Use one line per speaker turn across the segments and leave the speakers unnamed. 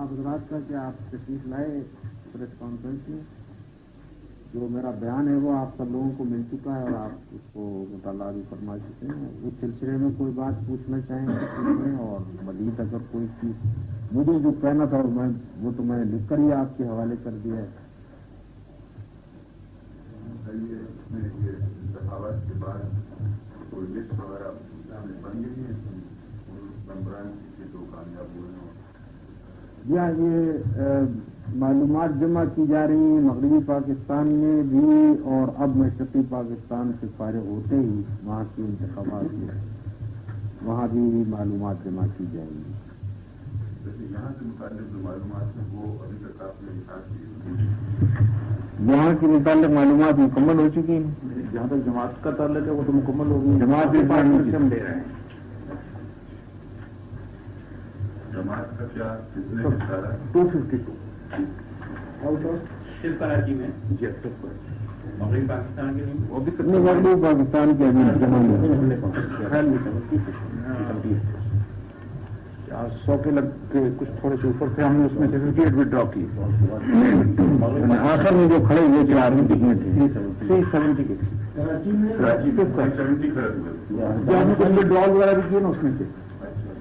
आप हजरात का कि आप तशरीफ लाए प्रेस कॉन्फ्रेंस में। जो मेरा बयान है वो आप सब लोगों को मिल चुका है और आप उसको मुताला भी फरमा चुके हैं। उस सिलसिले में कोई बात पूछना चाहेंगे तो पूछें, और मजीद अगर कोई चीज मुझे जो कहना था वो तो मैंने लिख कर ही आपके हवाले कर दिया है।
के बाद कोई लिस्ट वगैरह बन गई है तो कामयाब हुए
या ये मालूमात जमा की जा रही हैं मगरबी पाकिस्तान में भी, और अब मशरक़ी पाकिस्तान से फारिग होते ही वहाँ के इंतखाबात में वहाँ भी मालूमात जमा की जाएंगी।
यहाँ से मुताल्लिक़ जो मालूमात है वो अभी तक आपने
यहाँ की मुताल्लिक़ मालूमात मुकम्मल हो चुकी हैं।
जहाँ तक जमात का ताल्लुक है वो तो मुकम्मल हो गई।
जमात के
हम दे रहे हैं। जमात का क्या कितने
252
आउट ऑफ
सिर्फ कराची में
जी
मगरबी पाकिस्तान के लिए
वो भी
मगरबी पाकिस्तान के अभी जमा
नहीं 100 के लग के कुछ थोड़े से ऊपर थे। हमने उसमें से 58 विड्रॉ की।
आखिर में जो खड़े हुए 4 में थे
370 के कराची पे 70
जो हमने कुछ विड्रॉल वगैरह भी किए ना उसमें से,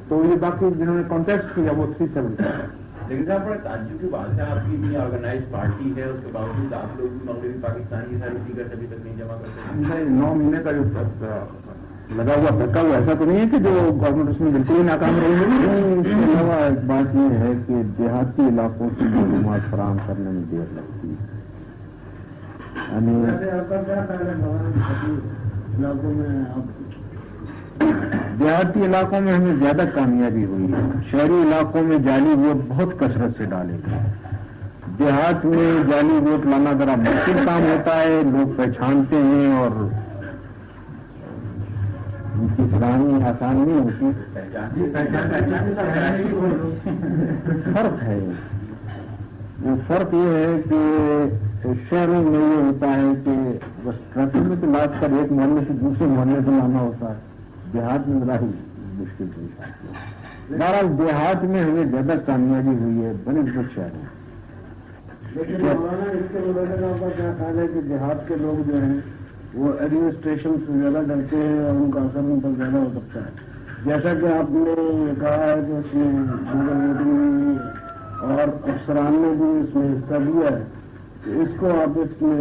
तो ये बाकी जिन्होंने कॉन्टेक्ट किया वो 370।
लेकिन साहब बड़ा ताज्जुब की बात है, आपकी भी ऑर्गेनाइज पार्टी है, उसके बावजूद आप लोग भी मगरबी पाकिस्तान की सारी टिकट अभी तक नहीं जमा करते।
नहीं 9 महीने का जो लगा हुआ धक्का हुआ ऐसा तो नहीं है कि जो गवर्नमेंट उसमें बिल्कुल ही नाकाम रही है।
इसके अलावा एक बात यह है कि देहाती इलाकों की मालूमात फराहम करने में देर लगती है। देहाती इलाकों में हमें ज्यादा कामयाबी हुई है। शहरी इलाकों में जाली वोट बहुत कसरत से डाले गए। देहात में जाली वोट लाना जरा मुश्किल काम होता है, लोग पहचानते हैं और उनकी फराहमी आसान नहीं होती। फर्क है, वो फर्क ये है कि शहरों में ये होता है कि बस ट्रैफिक में तो लाद कर एक मोहल्ले से दूसरे मोहल्ले से लाना होता है। देहात में बड़ा ही मुश्किल पेश आती है। बहरहाल देहात में हमें ज्यादा कामयाबी हुई है बनिस्बत शहरों में। लेकिन इसके का क्या ख्याल है कि देहात के लोग जो हैं वो एडमिनिस्ट्रेशन से ज्यादा डरते हैं और उनका असर उन पर ज्यादा हो सकता है। जैसा कि आपने कहा है कि उसमें गूगल मीटिंग और अफसरान ने भी इसमें हिस्सा लिया है, तो इसको आप इसमें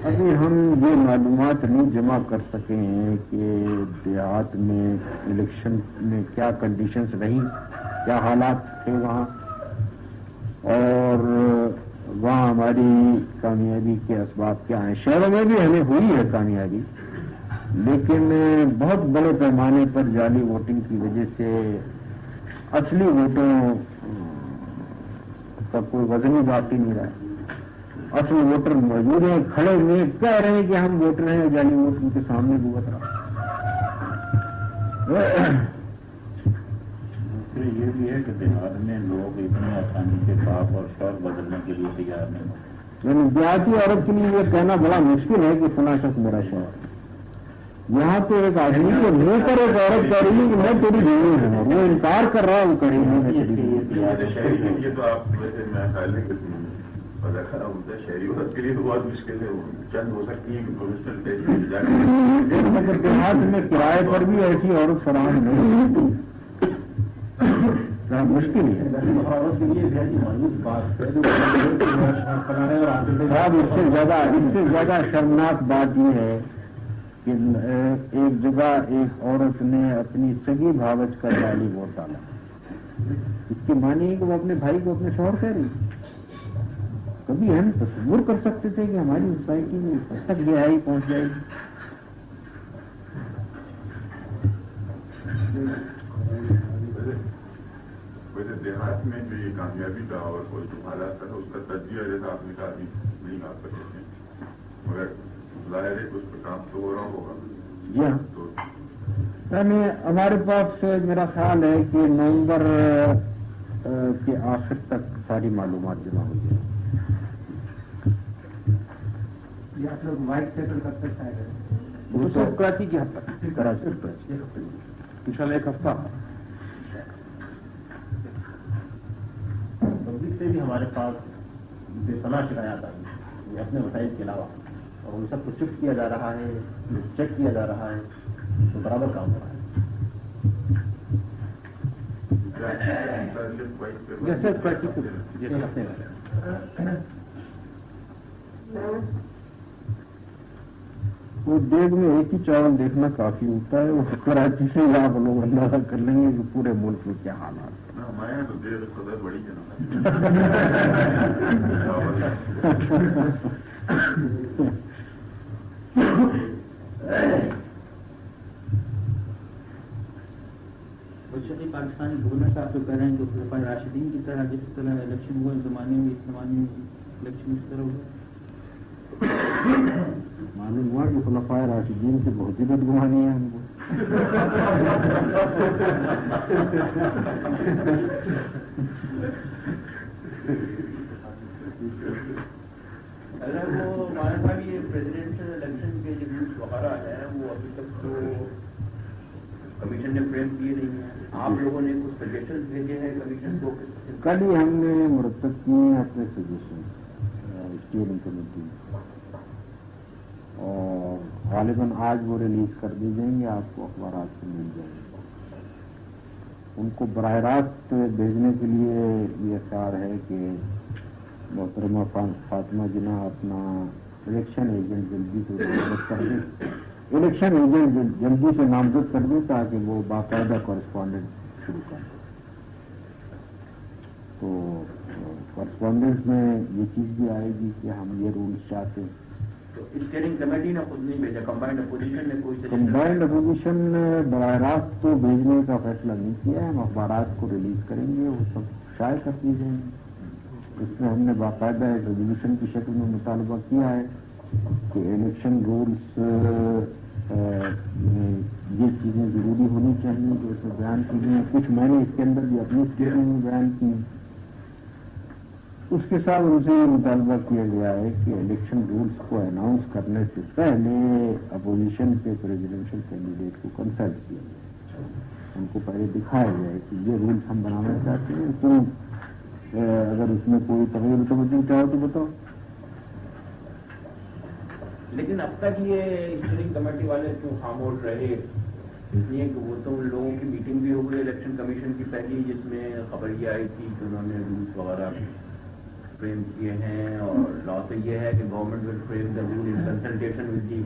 अभी हम ये मालूमात नहीं जमा कर सके हैं कि देहात में इलेक्शन में क्या कंडीशंस रही, क्या हालात थे वहाँ, और वहाँ हमारी कामयाबी के असबाब क्या हैं। शहरों में भी हमें हुई है कामयाबी, लेकिन बहुत बड़े पैमाने पर जाली वोटिंग की वजह से असली वोटों का कोई वजन ही बाकी नहीं रहा। असली वोटर मौजूद हैं, खड़े में कह रहे हैं कि हम वोटर हैं, जाली वोट उनके सामने भुगत रहा।
ये भी है कि बिहार में लोग इतनी आसानी से बाप और शौक बदलने के लिए तैयार नहीं होते।
देहाती औरत के लिए ये कहना बड़ा मुश्किल है कि फला शख्स मेरा शौहर। यहाँ तो एक आदमी को लेकर एक औरत कह रही है कि मैं तेरी बीवी हूँ, और वो इनकार कर रहा है, वो कह रही है
ये तो आप वैसे मैं ख्याल है कि पता खराब होता है। शहरी औरत के लिए तो बहुत मुश्किल है, चंद हो सकती है कि प्रोफेशनल टेस्ट
देहात में किराए पर भी ऐसी औरत फराहम नहीं, मुश्किल है। साहब इससे ज्यादा शर्मनाक बात यह है कि एक जगह एक औरत ने अपनी सगी भावच का जाली वोट डाला। इसकी मानी है कि वो अपने भाई को अपने शौहर कह रही। कभी हम तस्वीर कर सकते थे कि हमारी सोसाइटी में इस तक गहराई पहुंच जाएगी।
वैसे देहात में जो ये कामयाबी का और कोई जो हालात था उसका तजिया जैसा आपने कहा नहीं आप कर सकते, मगर जाहिर है उस पर काम तो हो रहा होगा।
जी हाँ, यानी हमारे पास मेरा ख्याल है कि नवंबर के आखिर तक सारी मालूमात जमा हो जाए। आप लोग वाइट सेटल कर सकते हैं
वो तो कराची की हद तक,
कराची
इंशाल्लाह एक हफ्ता।
سے بھی ہمارے پاس بے پناہ شکایات آئی ہیں اپنے وسائل کے علاوہ، اور ان سب کو شفٹ کیا جا رہا ہے، چیک کیا جا رہا ہے، تو برابر کام ہو رہا ہے.
جیسے وہ دیگ میں ایک ہی چاول دیکھنا کافی ہوتا ہے. وہ کراچی سے آپ لوگ اندازہ کر لیں گے کہ پورے ملک میں کیا حالات ہیں.
ہمارے یہاں تو دیر قدر بڑی ہے
پاکستانی گورنر صاحب تو کہہ رہے ہیں کہ خلفائے راشدین کی طرح جس طرح الیکشن ہوا اس زمانے میں الیکشن اس طرح ہوا.
معلوم ہوا کہ خلفائے راشدین سے بہت ہی بدگمانی ہے ہم کو.
اگر وہ ہمارے پاس یہ پریزیڈنشل الیکشن کے جو رولس وغیرہ ہیں وہ ابھی تک تو کمیشن نے فریم کیے نہیں ہیں. آپ لوگوں نے کچھ سجیشن بھیجے ہیں کمیشن کو؟
کل ہی ہم نے مرتب کیے ہیں اپنے سجیشن اسٹیئرنگ کمیٹی، اور غالباً آج وہ ریلیز کر دی جائیں گے، آپ کو اخبارات سے مل جائیں گے. ان کو براہ راست بھیجنے کے لیے یہ خیال ہے کہ محترمہ فاطمہ جناح اپنا الیکشن ایجنٹ جلدی سے نامزد کر دیں، الیکشن ایجنٹ جلدی سے نامزد کر دیں تاکہ وہ باقاعدہ کورسپونڈنٹ شروع کر دیں. تو کورسپونڈنٹ میں یہ چیز بھی آئے گی کہ ہم یہ رولس چاہتے ہیں.
تو اسٹیئرنگ کمیٹی نے خود نہیں بھیجا، کمبائنڈ اپوزیشن نے کوئی
کمبائنڈ اپوزیشن نے براہ راست تو بھیجنے کا فیصلہ نہیں کیا ہے. ہم اخبارات کو ریلیز کریں گے، وہ سب شائع کر دی جائیں گے. اس میں ہم نے باقاعدہ ایک ریزولوشن کی شکل میں مطالبہ کیا ہے کہ الیکشن رولس میں یہ چیزیں ضروری ہونی چاہیے جو اس میں بیان کی گئی ہیں. کچھ میں نے اس کے اندر بھی اپنی اسٹیٹمنٹ میں بیان کی ہیں. اس کے ساتھ ان سے یہ مطالبہ کیا گیا ہے کہ الیکشن رولس کو اناؤنس کرنے سے پہلے اپوزیشن کے پریزیڈنشل کینڈیڈیٹ کو کنسلٹ کیا جائے، ان کو پہلے دکھایا جائے کہ یہ رولس ہم بنانا چاہتے ہیں، تم اگر اس میں کوئی تغیر توجہ چاہو تو بتاؤ.
لیکن اب تک یہ اسٹیئرنگ کمیٹی والے کیوں خاموش رہے؟ اس لیے کہ وہ تو لوگوں کی میٹنگ بھی ہو گئی الیکشن کمیشن کی پہلی، جس میں خبر یہ آئی تھی کہ انہوں نے رولس وغیرہ فریم کیے ہیں، اور لا تو یہ ہے کہ government will frame the rule in consultation with the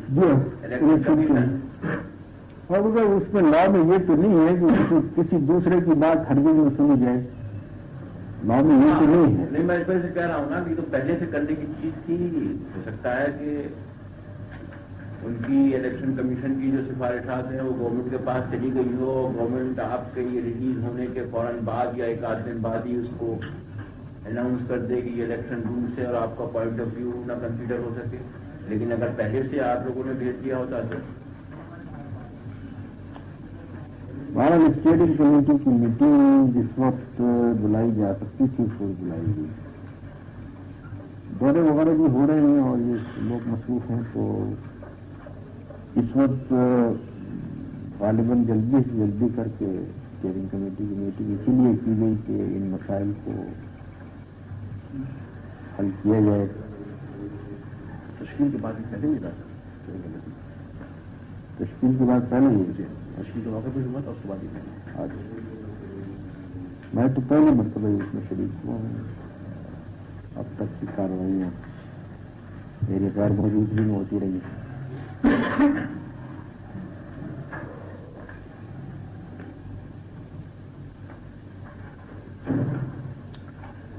election commission.
اور اگر اس میں لا میں یہ تو نہیں ہے کہ کسی دوسرے کی بات ہر جگہ میں سنی جائے. لا میں یہ تو نہیں ہے.
نہیں، میں اس وجہ سے کہہ رہا ہوں نا کہ تو پہلے سے کرنے کی چیز تھی. ہو سکتا ہے کہ ان کی الیکشن کمیشن کی جو سفارشات ہیں وہ گورنمنٹ کے پاس چلی گئی ہو، گورنمنٹ آپ کے یہ ریلیز ہونے کے فوراً بعد یا ایک آدھ دن بعد ہی اس کو اناؤنس کر دے کہ یہ الیکشن رولس ہے اور آپ کا پوائنٹ آف ویو نہ کنسیڈر ہو سکے. لیکن اگر پہلے سے آپ لوگوں نے بھیج دیا ہوتا تو
بہرحال اسٹیئرنگ کمیٹی کی میٹنگ جس وقت بلائی جا سکتی تھی اس وقت بلائی گئی. دورے وغیرہ بھی ہو رہے ہیں اور یہ لوگ مصروف ہیں، تو اس وقت غالباً جلدی سے جلدی کر کے اسٹیئرنگ کمیٹی کی میٹنگ اسی لیے کی گئی کہ ان مسائل کو حل کیا جائے.
تشکیل کے بعد پہلے ہی تھا،
تشکیل کے بعد پہلے ہی
تشکیل کے واقع بھی ہوا تھا، اس کے بعد ہی پہلے.
میں تو پہلی مرتبہ اس میں شریک ہوا ہوں. اب تک کی کارروائیاں میری غیر موجودگی میں ہوتی رہی.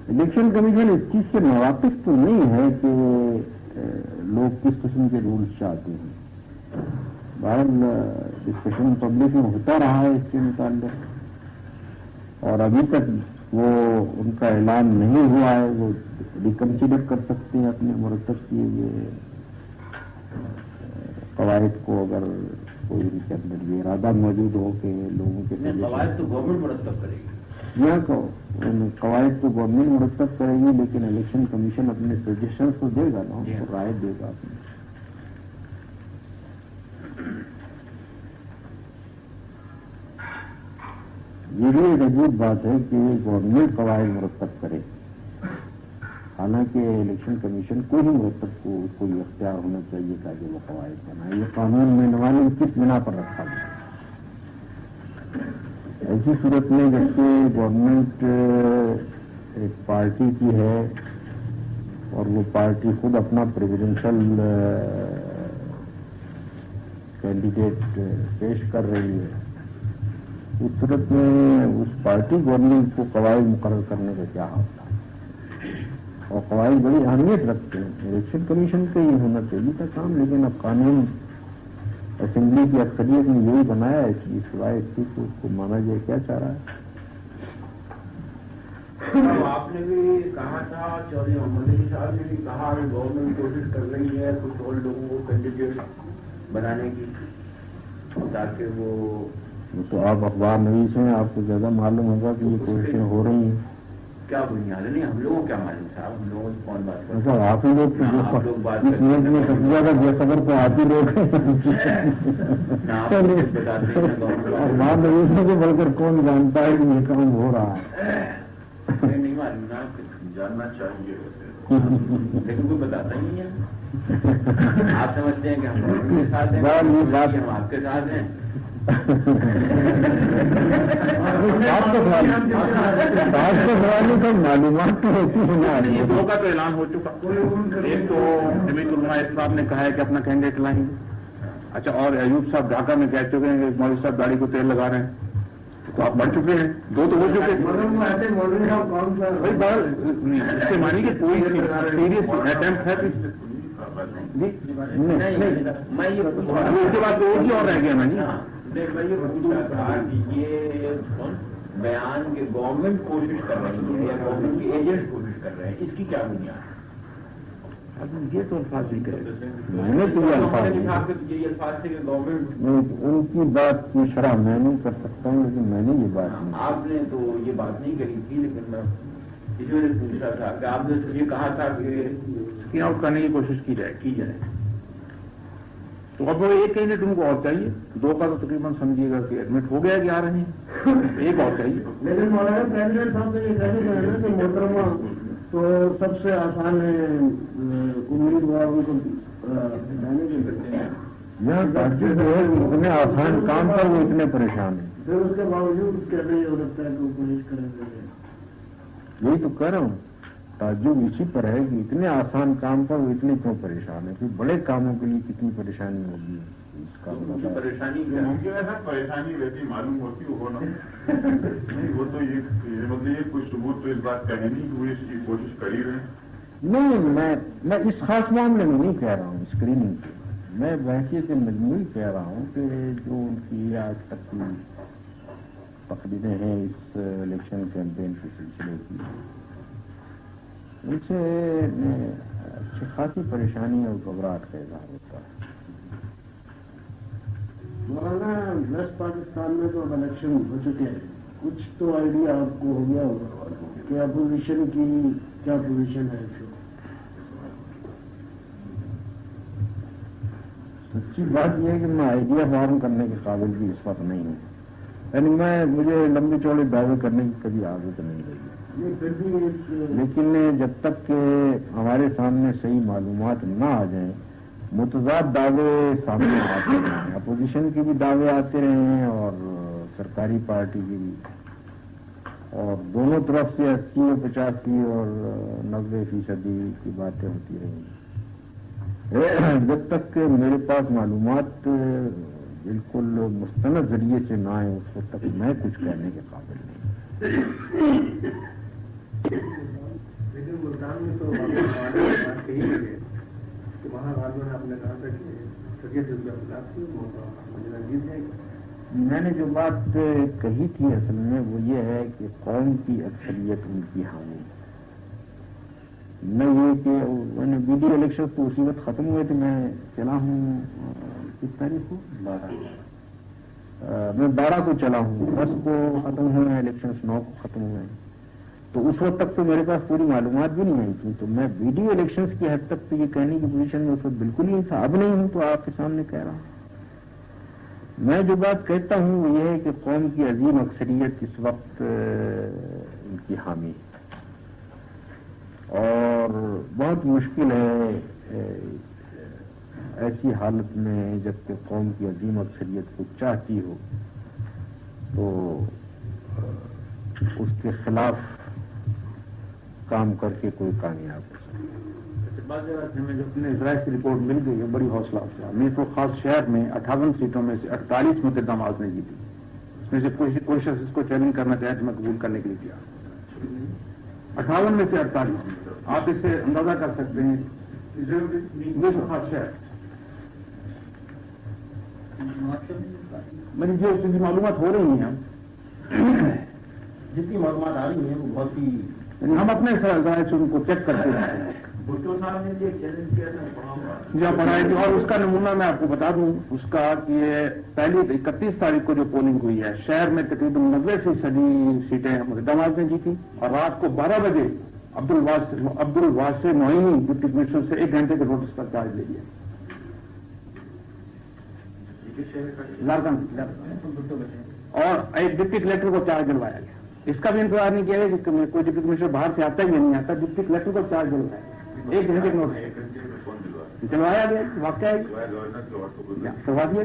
الیکشن کمیشن اس چیز سے مواقف تو نہیں ہے کہ لوگ کس قسم کے رولس چاہتے ہیں. بہرحال ڈسکشن پبلک میں ہوتا رہا ہے اس کے متعلق، اور ابھی تک وہ ان کا اعلان نہیں ہوا ہے. وہ ریکنسیڈر کر سکتے ہیں اپنے مرتب کیے ہوئے قواعد کو، اگر کوئی ان کے اندر یہ ارادہ موجود ہو کہ لوگوں کے
قواعد تو گورنمنٹ مرتب کرے گی.
یہاں کو قواعد تو گورنمنٹ مرتب کرے گی، لیکن الیکشن کمیشن اپنے سجیشنس کو دے گا نا، ان کو رائے دے گا. یہ بھی ایک عجیب بات ہے کہ گورنمنٹ قواعد مرتب کرے حالانکہ الیکشن کمیشن کو ہی مرتب کو کوئی اختیار ہونا چاہیے تاکہ وہ قواعد بنائے. یہ قانون میں نوالم کس بنا پر رکھا گیا؟ ایسی صورت میں جبکہ گورنمنٹ ایک پارٹی کی ہے اور وہ پارٹی خود اپنا پریزیڈنشل کینڈیڈیٹ پیش کر رہی ہے، اس صورت میں اس پارٹی گورنمنٹ کو قواعد مقرر کرنے کا کیا ہوتا ہے؟ اور قواعد بڑی اہمیت رکھتے ہیں. الیکشن کمیشن کا یہ ہونا چاہیے تھا کام، لیکن اب قانون اسمبلی کی اکثریت نے یہی بنایا ہے کہ سوائے اس کی کو اس کو مانا جائے. کیا چاہ رہا ہے؟
آپ نے بھی کہا تھا، چودھری محمد علی صاحب نے بھی کہا کہ گورنمنٹ کوشش کر رہی ہے کچھ اور لوگوں کو کینڈیڈیٹ بنانے کی تاکہ وہ
تو آپ اخبار نویس ہیں، آپ کو زیادہ معلوم ہوگا کہ یہ کوششیں ہو رہی ہیں.
کیا بنیاد نہیں، ہم لوگوں کو کیا معلوم صاحب، ہم لوگوں سے کون بات کرتے
اچھا آپ ہی لوگ
آپ لوگ بات
اس ملک میں سب سے زیادہ بے خبر تو آپ ہی لوگ ہیں. اخبار نویسوں کو بڑھ کر کون جانتا ہے کہ یہ کام ہو رہا ہے؟
نہیں معلوم نا،
جاننا چاہیے ویسے.
لیکن کوئی بتاتا ہی نہیں ہے. آپ سمجھتے ہیں کہ ہم لوگ کے ساتھ ہیں، ہم آپ کے ساتھ ہیں.
معلومات تو ہوتی ہے.
دو کا تو اعلان ہو چکا. ایک تو جمیعت علماء صاحب نے کہا ہے کہ اپنا کینڈیڈیٹ لائیں گے. اچھا، اور ایوب صاحب ڈھاکہ میں کہہ چکے ہیں کہ مولوی صاحب گاڑی کو تیل لگا رہے ہیں. تو آپ بڑھ چکے ہیں، دو تو ہو چکے. اس کے معنی کہ کوئی سیریس اٹیمپٹ ہے اس کے بعد تو اور رہ گیا نا جی.
میں یہ پوچھا تھا کہ یہ بیان کہ گورنمنٹ کوشش کر رہی ہے یا گورنمنٹ کے ایجنٹ کوشش کر رہے ہیں، اس کی کیا بنیاد ہے؟
یہ تو الفاظ نہیں کرے، میں نے تو یہ الفاظ
تھے کہ گورنمنٹ،
ان کی بات کی شرح میں نہیں کر سکتا ہوں، لیکن میں نے یہ بات نہیں.
آپ نے تو یہ بات نہیں کری تھی، لیکن میں اس وجہ سے پوچھا تھا کہ آپ نے یہ کہا تھا کہ
اسکرین آؤٹ کرنے کی کوشش کی جائے. تو اب ایک کینڈیڈیٹ ان کو اور چاہیے. دو کا تو تقریباً سمجھیے گا کہ ایڈمٹ ہو گیا کہ آ رہے ہیں، ایک اور چاہیے.
لیکن مولانا کینڈیڈیٹ صاحب سے یہ کہنے کا ہے کہ محترمہ تو سب سے آسان ہے امیدواروں کو لانے کے لیے. یہاں تعجب جو ہے اتنے آسان کام پر وہ اتنے پریشان ہیں، پھر اس کے باوجود کیسے یہ ہو سکتا ہے کہ وہ کوشش کریں گے؟ یہی تو کہہ رہا ہوں، تعجب اسی پر ہے کہ اتنے آسان کام پر وہ اتنے کیوں پریشان ہے. پھر بڑے کاموں کے لیے کتنی پریشانی ہوگی اس کا
پریشانی
ممکن ہے سر پریشانی ویسی معلوم ہوتی ہو نا. نہیں وہ تو یہ مطلب یہ کوئی ثبوت تو اس بات کا ہے نہیں کہ وہ اس کی کوشش کر ہی رہے ہیں.
نہیں، میں اس خاص معاملے میں نہیں کہہ رہا ہوں اسکریننگ کی. میں بحثیت مجموعی کہہ رہا ہوں کہ جو ان کی آج تک کی تقریریں ہیں اس الیکشن کیمپین کے سلسلے کی، ان سے اچھی خاصی پریشانی اور گھبراہٹ کا اظہار ہوتا ہے. مولانا ویسٹ پاکستان میں تو الیکشن ہو چکے ہیں، کچھ تو آئیڈیا آپ کو ہو گیا ہوگا کہ اپوزیشن کی کیا پوزیشن ہے. سچی بات یہ ہے کہ میں آئیڈیا فارم کرنے کے قابل بھی اس وقت نہیں ہوں. یعنی مجھے لمبے چوڑے دعوے کرنے کی کبھی عادت نہیں رہی ہے. لیکن جب تک کہ ہمارے سامنے صحیح معلومات نہ آ جائیں، متضاد دعوے سامنے آتے رہے ہیں، اپوزیشن کے بھی دعوے آتے رہے ہیں اور سرکاری پارٹی کے بھی، اور دونوں طرف سے 80 اور 85 اور 90% کی باتیں ہوتی رہی ہیں. جب تک کہ میرے پاس معلومات بالکل مستند ذریعے سے نہ آئے اس وقت تک میں کچھ کہنے کے قابل نہیں.
لیکن ملتان میں تو بات کہی گئی ہے کہ وہاں والوں نے آپ نے کہا تھا کہ شریعت
میں نے جو بات کہی تھی اصل میں وہ یہ ہے کہ قوم کی اکثریت ان کی حامی. میں یہ کہ میں نے ویڈیو الیکشن تو اسی وقت ختم ہوئے تھے. میں چلا ہوں کس تاریخ کو 12 میں 12 کو چلا ہوں، 10 کو ختم ہوئے ہیں الیکشن، 9 کو ختم ہوئے ہیں. تو اس وقت تک تو میرے پاس پوری معلومات بھی نہیں آئی تھی. تو میں ویڈیو الیکشنز کی حد تک تو یہ کہنے کی پوزیشن میں اس وقت بالکل ہی تھا. اب نہیں ہوں تو آپ کے سامنے کہہ رہا ہوں. میں جو بات کہتا ہوں وہ یہ ہے کہ قوم کی عظیم اکثریت اس وقت ان کی حامی ہے، اور بہت مشکل ہے ایسی حالت میں جبکہ قوم کی عظیم اکثریت کو چاہتی ہو تو اس کے خلاف کام کر کے کوئی کامیاب ہو سکے.
بعض جگہ میں جو اپنے اسرائیل کی رپورٹ مل گئی ہے بڑی حوصلہ افزا. میں تو خاص شہر میں 58 سیٹوں میں سے 48 میں قدام آواز نہیں جیتی. اس میں سے کوئی شخص اس کو چیلنج کرنا چاہے تو میں قبول کرنے کے لیے تیار. 58 میں سے 48 آپ اس سے اندازہ کر سکتے ہیں. یہ تو خاص شہر میری جو اس کی معلومات ہو رہی ہیں
جتنی معلومات آ رہی ہیں وہ بہت ہی
ہم اپنے ذرائع سے ان کو چیک کرتے ہیں.
بھٹو صاحب نے ایک چیلنج کیا تھا
جہاں پڑھائی تھی اور اس کا نمونہ میں آپ کو بتا دوں اس کا کہ پہلی 31 تاریخ کو جو پولنگ ہوئی ہے شہر میں تقریباً 90% سیٹیں مقدم آواز نے جیتی اور رات کو 12 بجے عبد الواسع نعیمی ڈپٹی کمشنر سے 1 گھنٹے کے نوٹس کا چارج لے لیا. اور ایک ڈپٹی کلیکٹر کو چارج دلوایا گیا. اس کا بھی انتظار نہیں کیا گیا کہ کوئی ڈپٹی کمشنر باہر سے آتا ہی نہیں آتا. ڈپٹی کلیکٹر کو چارج دلوایا گیا 1 گھنٹے کے نوٹس دلوایا گیا. واقعہ کروا دیا گیا.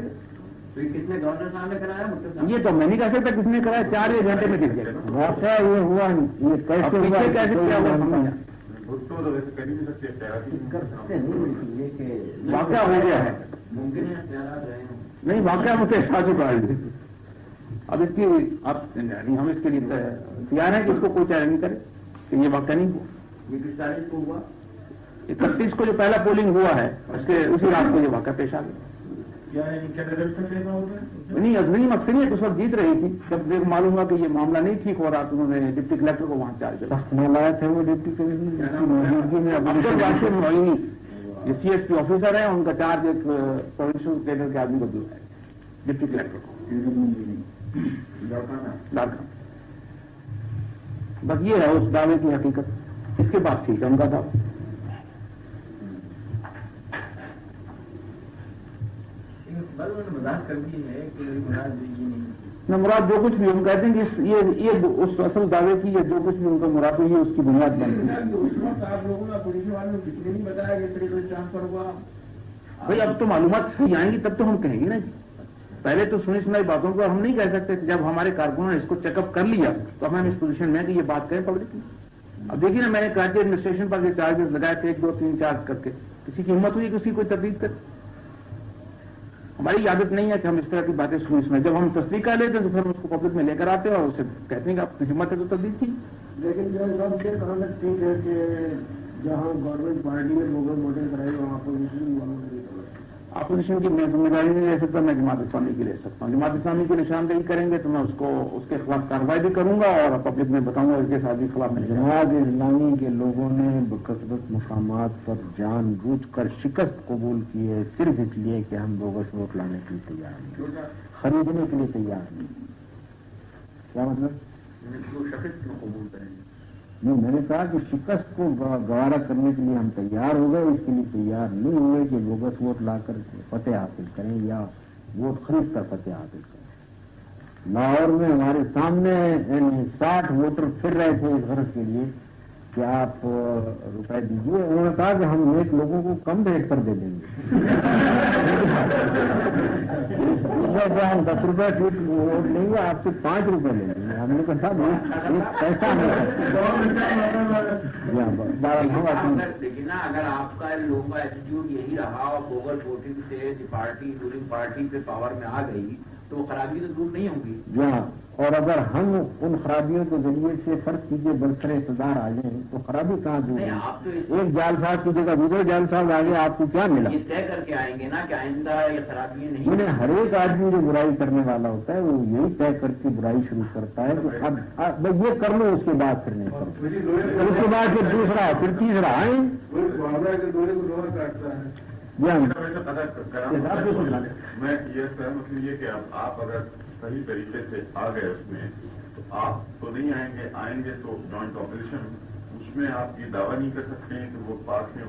تو یہ کتنے گورنر صاحب نے کرایا؟
یہ تو میں نہیں کہہ سکتا کس نے کرایا. 4 گھنٹے میں گر گیا.
واقعہ یہ ہوا نہیں. یہ کیسے ہوا
کیسے کیا ہوا سمجھا
بھٹو تو ویسے کر ہی نہیں سکتے اختیارات
کر سکتے نہیں یہ کہ
واقعہ ہو گیا ہے.
ممکن ہے اختیارات رہے ہوں.
نہیں واقعہ مجھے ساتھ ہی اب اس کی ہم اس کے لیے تیار ہیں کہ اس کو کوئی چیلنج نہیں کرے کہ یہ واقعہ نہیں ہوا.
یہ کس تاریخ کو ہوا؟
31 کو جو پہلا پولنگ ہوا ہے اس کے اسی رات کو یہ واقعہ پیش آ گیا. نہیں عظیم اکثریت اس وقت جیت رہی تھی. جب دیکھ معلوم ہوا کہ یہ معاملہ نہیں ٹھیک ہو رہا تو انہوں نے ڈپٹی کلیکٹر کو وہاں چارج دیا.
ملائے تھے وہ ڈپٹی
عبد الواسع نعیمی یہ سی ایس پی آفیسر ہیں. ان کا چارج ایک پروونشل کیڈر کے آدمی کو دیا ہے ڈپٹی کلیکٹر کو. بس یہ ہے اس دعوے کی حقیقت. اس کے بعد ٹھیک ہے ان کا دعویٰ.
مذاق کر دی ہے کہ مراد یہ نہیں
مراد جو کچھ بھی ہم کہتے ہیں کہ یہ اس اصل دعوے کی یا جو کچھ بھی ان کا مراد ہے یہ اس کی بنیاد بنتی ہے.
اس وقت آپ لوگوں نے پولیس والوں نے کسی نے نہیں بتایا کہ طریقے سے ٹرانسفر ہوا.
بھائی اب تو معلومات صحیح آئیں گی تب تو ہم کہیں گے نا. پہلے تو سنی سنائی باتوں کو ہم نہیں کہہ سکتے. جب ہمارے کارکنوں نے اس کو چیک اپ کر لیا تو ہم اس پوزیشن میں کہ یہ بات کہیں پبلک میں. اب دیکھیے نا میں نے کہا کہ ایڈمنسٹریشن پر یہ چارجز لگائے تھے 1 2 3 4 کر کے. کسی کی ہمت ہوئی کہ اسی کوئی تردید کرے. ہماری عادت نہیں ہے کہ ہم اس طرح کی باتیں سنیں. جب ہم تصدیق کر لیتے ہیں تو پھر ہم اس کو پبلک میں لے کر آتے ہیں اور اسے کہتے ہیں کہ آپ کی ہمت ہے تو تردید کی.
لیکن جو سب سے کہنا ٹھیک ہے کہ جہاں گورنمنٹ پارٹی نے بوگس ووٹنگ کرائی وہاں اپوزیشن والوں نے.
اپوزیشن کی میں ذمہ داری نہیں لے سکتا. میں جماعت اسلامی کی لے سکتا ہوں. جماعت اسلامی کی نشاندہی کریں گے تو میں اس کے خلاف کارروائی بھی کروں گا اور پبلک میں بتاؤں گا اس کے ساتھ بھی خلاف نہیں.
جماعت اسلامی کے لوگوں نے بکثرت مقامات پر جان بوجھ کر شکست قبول کی ہے صرف اس لیے کہ ہم بوگس ووٹ لانے کے لیے تیار نہیں, خریدنے کے لیے تیار نہیں. کیا مطلب
شکست کیوں قبول کریں گے؟
نہیں, میں نے کہا کہ شکست کو گوارا کرنے کے لیے ہم تیار ہو گئے. اس کے لیے تیار نہیں ہوئے کہ بوگس ووٹ لا کر فتح حاصل کریں یا ووٹ خرید کر فتح حاصل کریں. لاہور میں ہمارے سامنے 60 ووٹر پھر رہے تھے اس غرض کے لیے کہ آپ روپے دیجیے. انہوں نے کہا کہ ہم نیک لوگوں کو کم ریٹ پر دے دیں گے. ہم 10 روپے فیٹ ووٹ لیں گے, آپ سے 5 روپے لیں گے. ہم نے کہا پیسہ
لیکن نا اگر آپ کا لوگوں کا ایٹیٹیوڈ یہی رہا اور بوگس ووٹنگ سے رولنگ پارٹی پہ پاور میں آ گئی تو خرابی تو دور نہیں ہوں گی.
جہاں اور اگر ہم ان خرابیوں کے ذریعے سے فرض کیجیے برسر اقتدار آ جائیں تو خرابی کہاں دور ہے؟ ایک جال صاحب کی جگہ دوسرے جال صاحب آ گئے, آپ کو کیا ملا؟
یہ طے کر کے آئیں گے نا کہ آئندہ یہ خرابیاں نہیں.
میں نے ہر ایک آدمی جو برائی کرنے والا ہوتا ہے وہ یہی طے کر کے برائی شروع کرتا ہے کہ اب یہ کر لو, اس کے بعد پھر نہیں کرو, اس کے بعد پھر دوسرا پھر تیسرا آئیں.
میں یہ سہمت ہوں یہ کہ آپ اگر صحیح طریقے سے آ گئے اس میں تو آپ تو نہیں آئیں گے تو جوائنٹ اپوزیشن اس میں آپ یہ دعویٰ نہیں کر سکتے ہیں کہ وہ پاس میں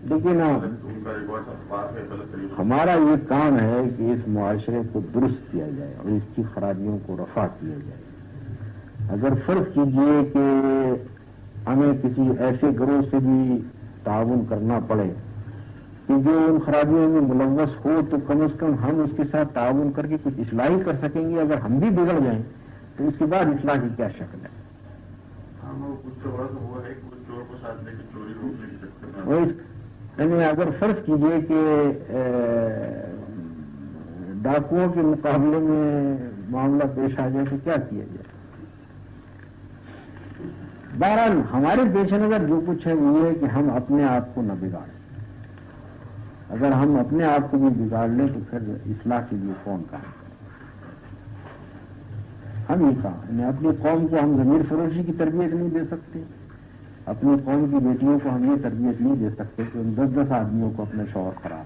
لیکن
ان کا ریکارڈ پاس ہے غلط طریقے.
ہمارا یہ کام ہے کہ اس معاشرے کو درست کیا جائے اور اس کی خرابیوں کو رفع کیا جائے. اگر فرض کیجئے کہ ہمیں کسی ایسے گروہ سے بھی ताउन करना पड़े कि जो उन खराबियों में मुलव्वस हो तो कम से कम हम उसके साथ ताउन करके कुछ इस्लाही कर सकेंगे। अगर हम भी बिगड़ जाएं तो उसके बाद इस्लाह की क्या शक्ल है।
हाँ, वो कुछ तो बड़ा हुआ है, कुछ चोर को साथ लेकर चोरी रोकने की चक्कर में।
वही यानी अगर फर्ज कीजिए कि डाकुओं के मुकाबले में मामला पेश आ जाए तो क्या किया जाए। बहरहाल हमारे पेश नजर जो कुछ है वो ये है कि हम अपने आप को न बिगाड़ें। अगर हम अपने आप को भी बिगाड़ लें तो फिर इस्लाह के लिए कौन कहा। हम ही कहा अपनी कौम को हम ज़मीर फरोशी की तरबियत नहीं दे सकते, अपनी कौम की बेटियों को हम ये तरबियत नहीं दे सकते कि उन 10-10 आदमियों को अपने शौहर करार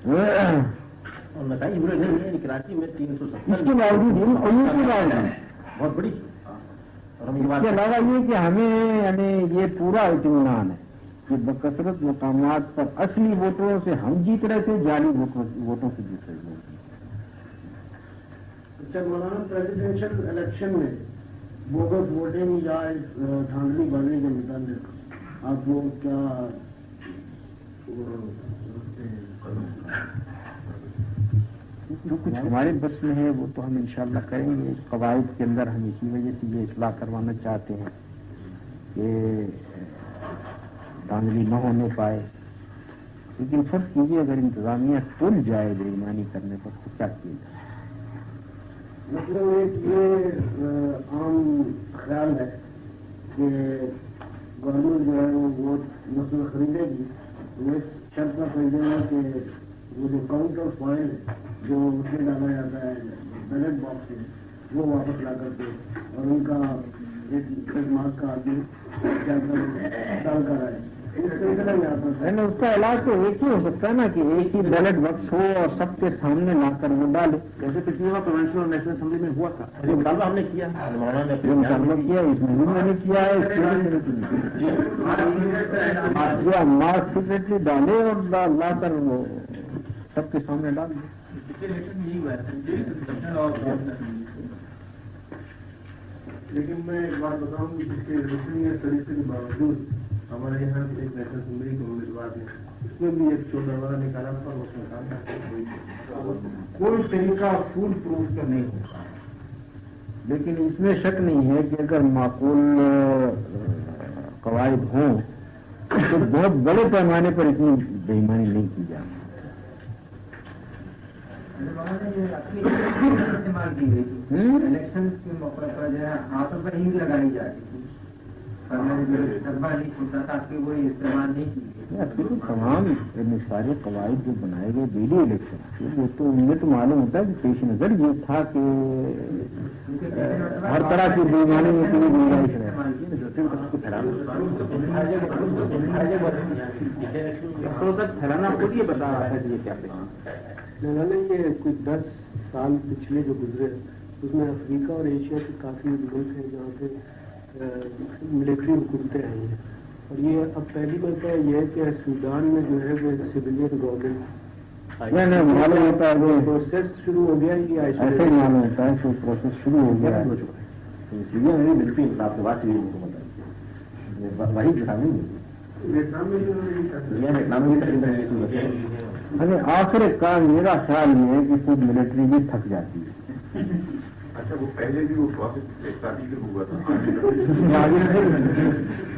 और बताइए बुरे नहीं है, कराची में 370
इसके बावजूद
बहुत बड़ी। और हम
इसके अलावा ये कि हमें यानी ये पूरा इत्मीनान है कि बकसरत मकामात पर असली वोटरों से हम जीत रहे थे, जाली वोटों से जीत रहे थे।
अच्छा मौलाना, प्रेसिडेंशियल इलेक्शन में बोगस वोटिंग या धांधली बढ़ने के मुताबिक आप लोग क्या
जो कुछ हमारे बस में है वो तो हम इंशाअल्लाह करेंगे। कवायद के अंदर हम इसी वजह से ये इस्लाह करवाना चाहते हैं कि धांधली न होने पाए। लेकिन फर्ज कीजिए अगर इंतजामिया तुल जाए बेईमानी करने पर तो क्या किया जाए।
मतलब एक ये आम ख्याल है कि गवर्नमेंट जो है वो वोट मतलब खरीदेगी, वो इस शर्त पर खरीदेगा कि वो जो काउंट ऑफ फॉइल जो उसमें डाला जाता है बैलेट बॉक्स में वो वापस ला करके और उनका एक मार्क का आदमी डाल कर आए।
उसका इलाज तो एक ही हो सकता है ना कि एक ही बैलेट बॉक्स हो और सबके सामने लाकर वो डाले,
जैसे पिछली बार प्रोविंशियल और नेशनल असेंबली में हुआ था। जो मुकाबला हमने किया, मौलाना ने
जो मुकाबला किया इसमें भी मैंने किया है, इसमें मार्क सीक्रेटली डाले और लाकर वो सबके सामने डाल दे।
लेकिन मैं एक बात बताऊं कि जिसके रिसर्च तरीके के बावजूद हमारे यहाँ एक नेशनल असेंबली के उम्मीदवार ने इसमें भी एक 14 वाला निकाला था, उसमें कहा था कोई तरीका फुल प्रूफ का नहीं होगा।
लेकिन इसमें शक नहीं है कि अगर माकूल कवायद हों तो बहुत बड़े पैमाने पर इतनी बेईमानी नहीं की जाए।
इस्तेमाल की गई थी इलेक्शन के मौके पर जो है हाथों पर हिंग लगाई जा रही थी, नहीं छूटा था कि वो इस्तेमाल नहीं की गई।
तमाम सारे कवायद जो बनाए गए डेली इलेक्शन वो तो उनमें तो मालूम होता है कि पेश नजर ये था कि हर तरह की बेईमानी में कोई गुंजाइश है।
फैलाना खुद ये बता रहा है ये क्या
मैंने ये कुछ 10 साल पिछले जो गुजरे उसमें अफ्रीका और एशिया के काफी मुल्क हैं जहाँ पे मिलिट्री हुकूमतें आई हैं। और ये अब पहली बात यह है कि सूडान में जो है वो सिविलियन गवर्नमेंट
मालूम होता है वो
प्रोसेस शुरू हो गया कि
ऐसे ही मालूम होता है कि प्रोसेस शुरू हो गया है।
मिलिट्री इंकलाब के बाद सिविल हुकूमत वही शामिल
वियतनाम में
अरे आखिर काम मेरा ख्याल ये है कि खुद मिलिट्री भी थक जाती है।
अच्छा, वो पहले भी वो प्रोसेस एक शादी से हुआ था।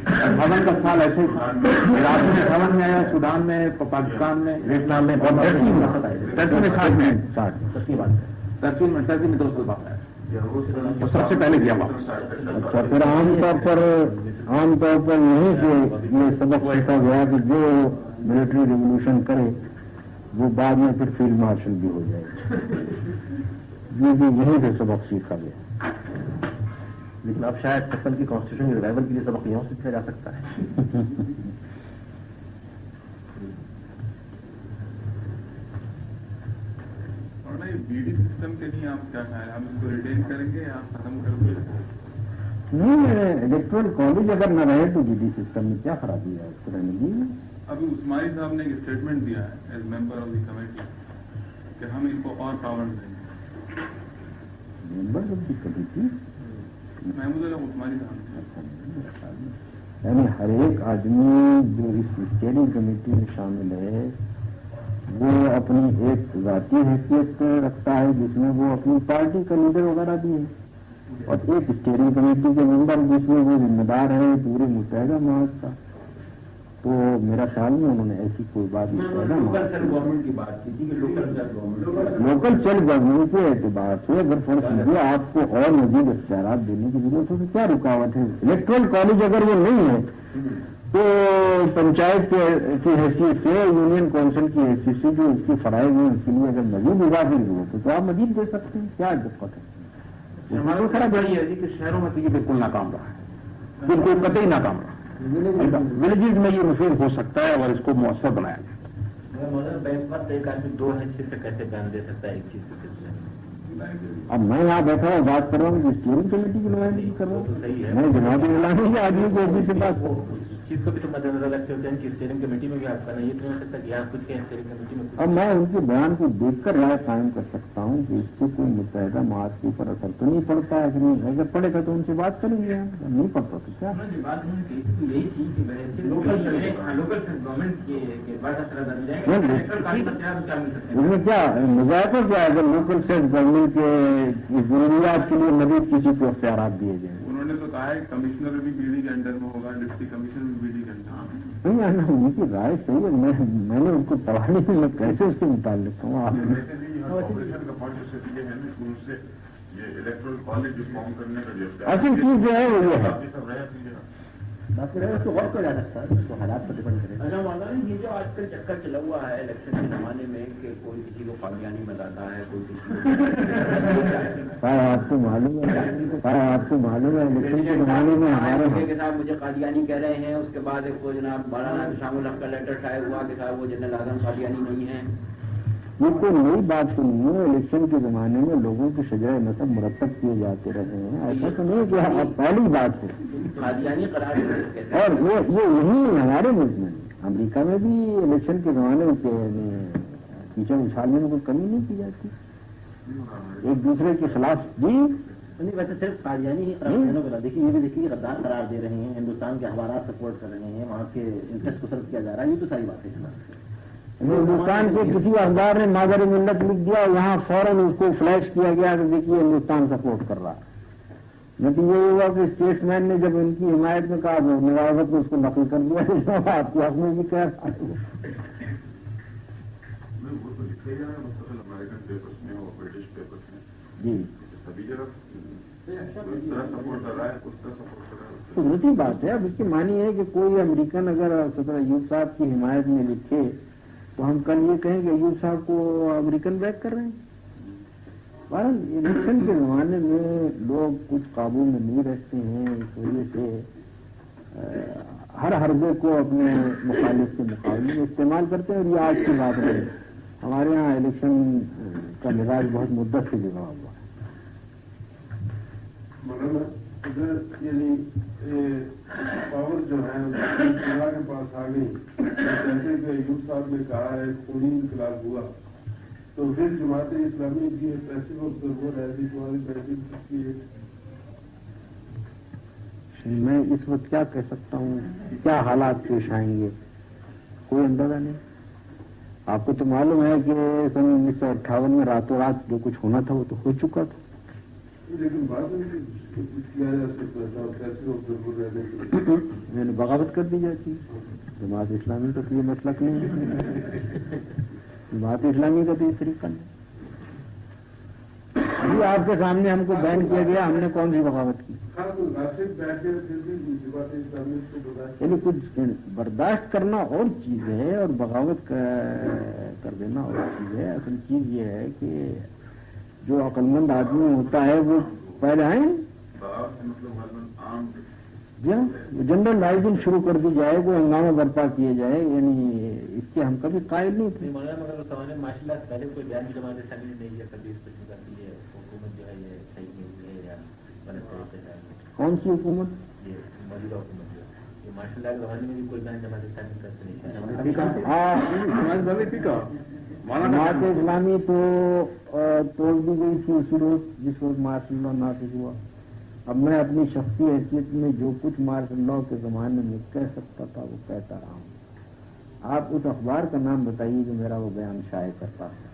58 का साल ऐसे इराक में 58 में आया, सूडान में, पाकिस्तान में, वियतनाम में, और टर्की में 60 में 2 साल बाद आया, तो सबसे पहले किया वापस।
अच्छा, फिर आमतौर पर यहीं से ये सबक सीखा गया कि जो मिलिट्री रिवोल्यूशन करे वो बाद में फिर फील्ड मार्शल भी हो जाएगा। ये भी यहीं से सबक सीखा गया।
लेकिन अब शायद सत्तर की कॉन्स्टिट्यूशन रिवाइवल के लिए सबक यहाँ से सीखा जा सकता है।
और नहीं, बीडी सिस्टम के लिए आप क्या कहें, हम इसको रिटेन करेंगे या खत्म करेंगे?
नहीं, इलेक्टोरल कॉलेज अगर न रहे तो बीडी सिस्टम में क्या खराबी है उसको रहने की।
अभी उस्मानी साहब ने एक स्टेटमेंट दिया है as member of the committee कि हम इनको और पावर देंगे।
Member of the committee
Mahmood Ali Usmani साहब
यानी हर एक आदमी जो इस स्टीयरिंग कमेटी में शामिल है वो अपनी एक ذاتی हैसियत रखता है जिसमें वो अपनी पार्टी का लीडर वगैरह भी है, और एक स्टीयरिंग कमेटी के मेंबर जिसमें वो जिम्मेदार है पूरे मुत्तहिदा महाज का। तो मेरा ख्याल में उन्होंने ऐसी कोई बात नहीं कहा।
लोकल सेल्फ गवर्नमेंट की बात की थी कि local self government,
local self government के एतबार से अगर फर्ज कीजिए आपको और मजीद इख्तियारात देने की जरूरत हो तो क्या रुकावट है? इलेक्ट्रल कॉलेज अगर वो नहीं है तो पंचायत की हैसियत से, यूनियन काउंसिल की हैसियत से जो उसकी फराइज है उसके लिए अगर मजीद इजाफी जरूरत हो तो आप मजीद दे सकते हैं, क्या दिक्कत है?
हमारा खरा बड़ी है कि शहरों में तो ये बिल्कुल नाकाम रहा है, बिल्कुल कतई नाकाम रहा है। विलेजेस में ये मुफीद हो सकता है और इसको मौसर बनाया जाए।
बैंक पर एक आदमी दो हैसियत से कैसे बयान दे सकता है एक चीज के सिलसिले में?
अब मैं यहाँ बैठा हुआ बात कर रहा हूँ स्टीयरिंग कमेटी की नुमाइंदगी कर रहा
तो सही है।
हूँ, मैं जनाब इलामी के आदमी को ऑफिस से बात
उस चीज को भी तो मद्देनजर रखते होते हैं कि स्टीयरिंग कमेटी में भी आपका नहीं, ये तो हो सकता कि यहाँ कुछ के स्टीयरिंग कमेटी में कुछ।
अब मैं उनके बयान को देखकर राय कायम कर सकता हूँ कि इससे कोई मुत्तहिदा महाज के ऊपर असर तो नहीं पड़ता है कि नहीं। अगर पड़ेगा तो उनसे बात करेंगे, नहीं पड़ता तो क्या।
बात यही थी कि लोकल गवर्नमेंट के बाद
इसमें क्या मुजायका क्या है? अगर लोकल सेल्फ गवर्नमेंट के जरूरियात के लिए मजीद किसी को इख्तियारात दिए जाए।
उन्होंने तो कहा है कमिश्नर भी बीडी के अंडर में होगा, डिप्टी कमिश्नर भी बीडी के अंडर।
नहीं आना उनकी राय सही है, मैंने उनको पढ़ा नहीं, मैं कैसे उसके मुताबिक कहूँ आप।
ऑपरेशन का पॉइंट से ये है ना उनसे ये इलेक्ट्रल कॉलेज जो फॉर्म करने का जो
असल चीज जो है वो ये है,
सब रहे
बाकी रहे उसको और किया जा सकता है, उसको हालात पर डिपेंड करेगा।
अच्छा माना ये जो आजकल चक्कर चला हुआ है इलेक्शन के जमाने में कि कोई किसी को कादियानी बताता है, कोई किसी को
आपको मालूम है इलेक्शन के जमाने में हमारे
के साथ मुझे कादियानी कह रहे हैं, उसके बाद एक वो जनाब मौलाना शामुल हक का लेटर शाये हुआ कि साहब वो जनरल आजम कादियानी नहीं है।
ये कोई नई बात तो नहीं है। इलेक्शन के जमाने में लोगों की शजरा नसब मुरतब किए जाते रहे हैं, ऐसा तो नहीं कि अब पहली बात है।
कादियानी करार
और ये यही हमारे मुल्क में, अमेरिका में भी इलेक्शन के जमाने में कीचड़ उछालने में कोई कमी नहीं की जाती, एक दूसरे के खिलाफ भी
नहीं। वैसे सिर्फ कादियानी ही करार देने को देखिए, ये भी देखिए गद्दार करार दे रहे हैं, हिंदुस्तान के हवाला सपोर्ट कर रहे हैं, वहाँ के इंटरेस्ट को सर्व किया जा रहा है, ये तो सारी बात है।
हिंदुस्तान के किसी अखबार ने मादर मिल्लत लिख दिया, यहाँ फौरन उसको फ्लैश किया गया कि देखिए हिंदुस्तान सपोर्ट कर रहा है। लेकिन ये हुआ कि स्टेट्समैन ने जब इनकी हिमायत में कहा तो नवाजत ने उसको नकल कर दिया, आपके हक में भी कह रहा है।
वो तो लिखे जा रहे हैं मुस्तकिल अमेरिकन पेपर्स में और ब्रिटिश पेपर्स में
जी
सभी जगह कुछ तरह सपोर्ट कर रहा है, कुछ तरह सपोर्ट कर रहा है।
कुदरती बात है। अब इसकी मानी है कि कोई अमेरिकन अगर सदर अयूब साहब की हिमायत में लिखे तो हम कल ये कहें कि अयूब साहब को अमेरिकन बैक कर रहे हैं। बहरहाल इलेक्शन के जमाने में लोग कुछ काबू में नहीं रहते हैं, इस वजह से हर हरबे को अपने मुखालिफ के मुकाबले में इस्तेमाल करते हैं। और ये आज की बात नहीं, हमारे यहाँ इलेक्शन का मिजाज बहुत मुद्दत से बिगड़ा हुआ है।
यानी पावर जो है अल्लाह के पास आ गई, जैसे कि अयूब साहब ने कहा है खूनी इनकलाब हुआ, तो फिर जमात इस्लामी की पैसिव ऑब्जर्वर है, तुम्हारी पैसिव किसकी है?
मैं इस वक्त क्या कह सकता हूँ, क्या हालात पेश आएंगे कोई अंदाजा नहीं। आपको तो मालूम है कि सन 1958 में रातों रात जो कुछ होना था वो तो हो चुका था।
लेकिन बाद में किया जा सकता था पैसिव ऑब्जर्वर रहने के लिए।
मैंने बगावत कर दी जाती है। जमात इस्लामी का तो ये मसलक नहीं है, जमात इस्लामी का तो ये तरीका नहीं। अभी आपके सामने हमको बैन किया गया, हमने कौन सी बगावत की? यानी कुछ बर्दाश्त करना और चीज है और बगावत कर देना और चीज है। असल चीज ये है कि जो अक्लमंद आदमी होता है वो पहले आए जनरल राइजिंग शुरू कर दी जाए, कोई हंगामा बर्पा किए जाए, यानी इसके हम कभी कायल नहीं थे।
मगर माशाल्लाह पहले कोई बयान जमात इस्लामी ने नहीं दिया, कभी इस पर करती है हुकूमत जो है ये सही नहीं है या गलत तरीके से।
कौन सी हुकूमत?
ये मौजूदा हुकूमत जो ये माशाल्लाह के जमाने में भी कोई बयान जमात इस्लामी करते नहीं।
जमात इस्लामी तो तोड़ दी गई थी उसी रोज जिस रोज मार्शल नाफिज हुआ। اب میں اپنی شخصی حیثیت میں جو کچھ مارشل لاء کے زمانے میں کہہ سکتا تھا وہ کہتا رہا ہوں. آپ اس اخبار کا نام بتائیے جو میرا وہ بیان شائع کرتا تھا.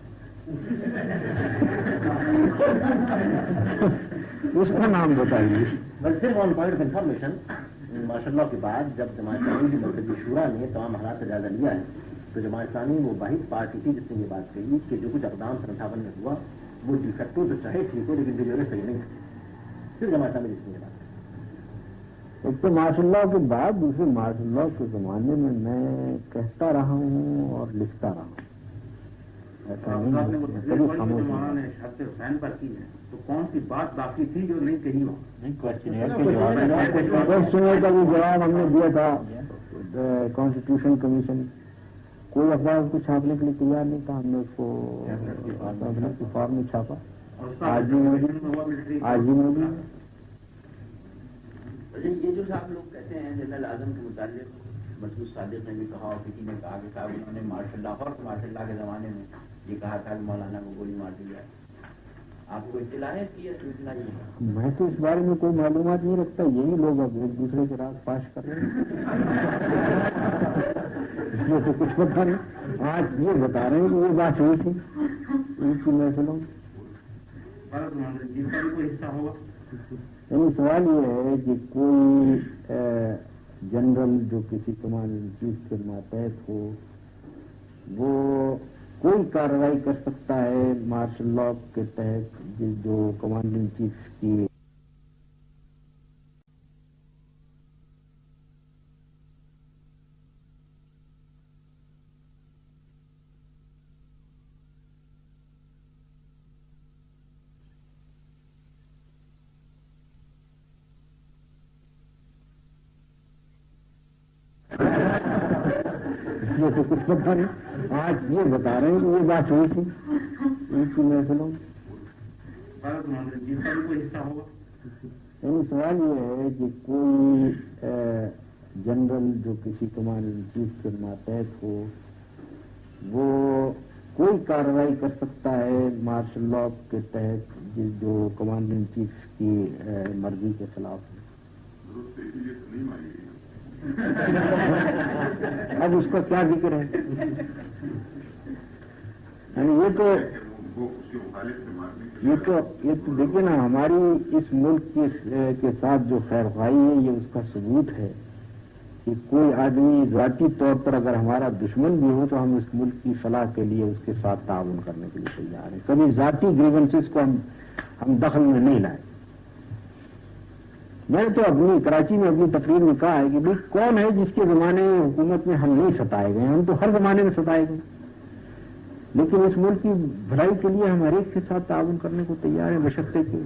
اس کا نام بتائیے.
بس صرف آن پوائنٹ آف انفارمیشن ماشاء اللہ کے بعد جب جماعت اسلامی کی مرکزی شورا نے تمام حالات کا جائزہ لیا ہے تو جماعت اسلامی وہ واحد پارٹی تھی جس نے یہ بات کہی کہ جو کچھ اقدام 58 میں ہوا وہ ڈی فیکٹو تو چاہے ٹھیک ہو لیکن جو صحیح نہیں ہے. صرف جماعت اسلامی جس نے یہ بات.
ایک تو مارشل لاء کے بعد دوسرے مارشل لاء کے زمانے میں میں کہتا رہا ہوں اور لکھتا رہا ہوں. ایسا نہیں ہے کبھی خاموش نہیں.
شرط حسین پر کی ہے تو کون سی بات باقی تھی جو نہیں کہی ہو؟
کوشچن کا بھی جواب ہم نے دیا تھا. کانسٹیٹیوشن کمیشن کوئی اخبار اس کو چھاپنے کے لیے تیار نہیں تھا. ہم نے اس کو فارم میں چھاپا. آج بھی موجود.
یہ جو صاحب لوگ کہتے ہیں جنرل اعظم کے متعلق مسعود صادق نے بھی کہا اور کسی نے کہا کہ صاحب انہوں نے مارشل لاء کے زمانے میں یہ کہا تھا کہ مولانا کو گولی مار دی جائے. آپ کو اطلاع ہے کہ یہ اطلاع نہیں ہے؟
میں تو اس بارے میں کوئی معلومات نہیں رکھتا. یہی لوگ اب ایک دوسرے کے راز پاش کر رہے ہیں. اس میں تو کچھ پتہ نہیں. آج یہ بتا رہے ہیں کہ وہ بات ہوئی تھی ان کی محفلوں میں.
کوئی حصہ ہوگا.
یعنی سوال یہ ہے کہ کوئی جنرل جو کسی کمانڈر ان چیف کے ماتحت ہو وہ کوئی کارروائی کر سکتا ہے مارشل لاء کے تحت جو کمانڈر ان چیف کی تو کچھ پتہ نہیں. آج یہ بتا رہے ہیں کہ وہ بات ہوئی تھی ان کی محفلوں میں.
کوئی حصہ ہوگا.
یعنی سوال یہ ہے کہ کوئی جنرل جو کسی کمانڈر ان چیف کے ماتحت ہو وہ کوئی کارروائی کر سکتا ہے مارشل لاء کے تحت جو کمانڈر ان چیف کی مرضی کے خلاف ہے. اب اس کا کیا ذکر ہے. یعنی یہ تو دیکھیے نا ہماری اس ملک کے ساتھ جو خیر خواہی ہے یہ اس کا ثبوت ہے کہ کوئی آدمی ذاتی طور پر اگر ہمارا دشمن بھی ہو تو ہم اس ملک کی فلاح کے لیے اس کے ساتھ تعاون کرنے کے لیے تیار ہیں. کبھی ذاتی گریونسز کو ہم دخل میں نہیں لائیں. میں تو اپنی کراچی میں اپنی تقریر میں کہا ہے کہ بھائی کون ہے جس کے زمانے حکومت میں ہم نہیں ستائے گئے. ہم تو ہر زمانے میں ستائے گئے لیکن اس ملک کی بھلائی کے لیے ہم ہر ایک کے ساتھ تعاون کرنے کو تیار ہیں بشرطے کہ